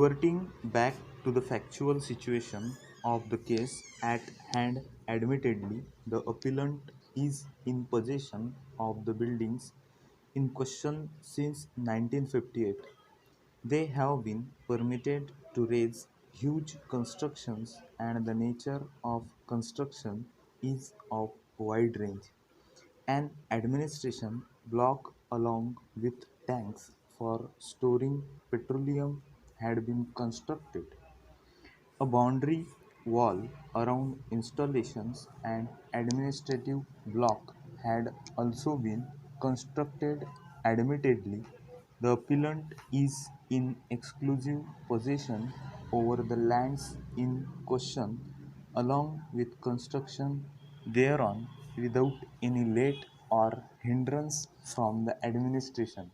Reverting back to the factual situation of the case at hand, admittedly, the appellant is in possession of the buildings in question since 1958. They have been permitted to raise huge constructions, and the nature of construction is of wide range. An administration block along with tanks for storing petroleum had been constructed. A boundary wall around installations and administrative block had also been constructed. Admittedly, the appellant is in exclusive possession over the lands in question along with construction thereon without any let or hindrance from the administration.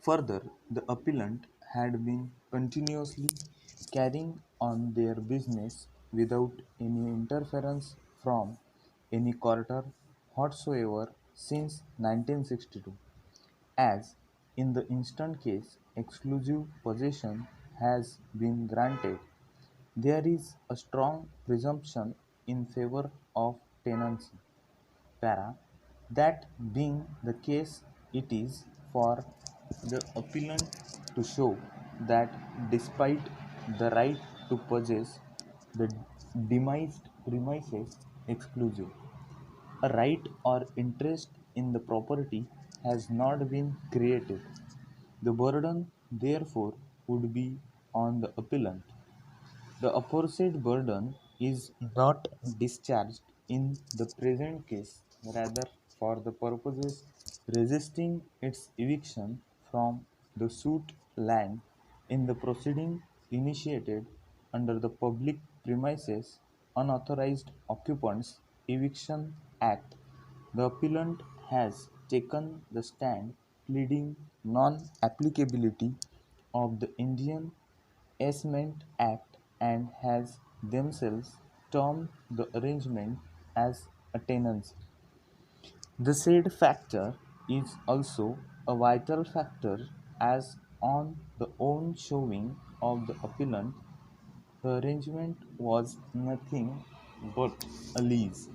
Further, the appellant had been continuously carrying on their business without any interference from any quarter whatsoever since 1962. As in the instant case, exclusive possession has been granted, there is a strong presumption in favor of tenancy. Para. That being the case, it is for the appellant to show that despite the right to possess the demised premises exclusive, a right or interest in the property has not been created. The burden, therefore, would be on the appellant. The aforesaid burden is not discharged in the present case, rather for the purposes resisting its eviction from the suit land in the proceeding initiated under the Public Premises Unauthorized Occupants Eviction Act. The appellant has taken the stand pleading non-applicability of the Indian Assessment Act and has themselves termed the arrangement as a tenancy. The said factor is also a vital factor as on the own showing of the appellant, the arrangement was nothing but a lease.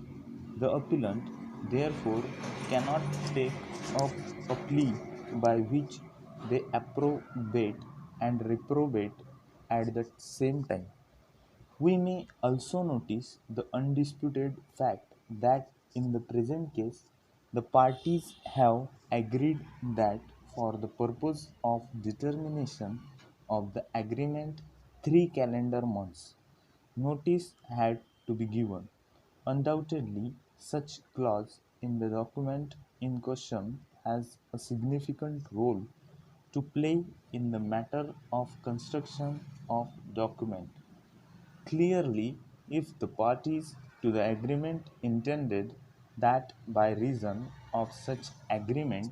The appellant, therefore, cannot take up a plea by which they approbate and reprobate at the same time. We may also notice the undisputed fact that in the present case the parties have agreed that for the purpose of determination of the agreement 3 calendar months notice had to be given. Undoubtedly, such clause in the document in question has a significant role to play in the matter of construction of document. Clearly, if the parties to the agreement intended that by reason of such agreement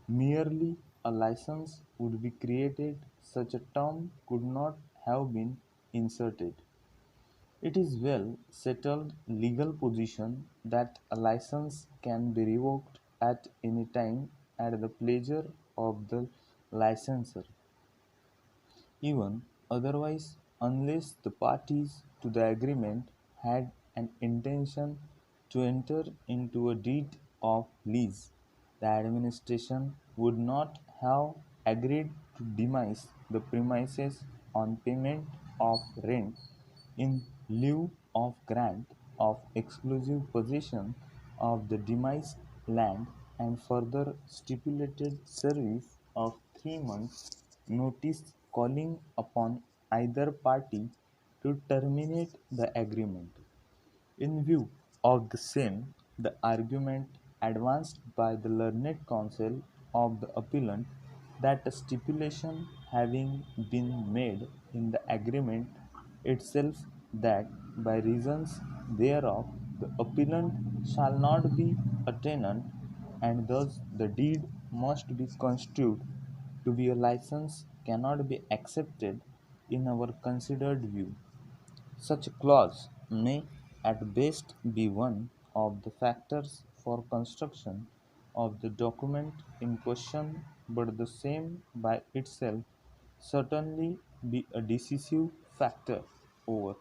merely a license would be created, such a term could not have been inserted. It is well settled legal position that a license can be revoked at any time at the pleasure of the licensor. Even otherwise, unless the parties to the agreement had an intention to enter into a deed of lease, the administration would not have agreed to demise the premises on payment of rent in lieu of grant of exclusive possession of the demised land and further stipulated service of 3 months notice calling upon either party to terminate the agreement. In view of the same, the argument advanced by the learned counsel of the appellant that a stipulation having been made in the agreement itself that by reasons thereof the appellant shall not be a tenant and thus the deed must be construed to be a license cannot be accepted in our considered view. Such a clause may at best be one of the factors for construction of the document in question, but the same by itself certainly be a decisive factor over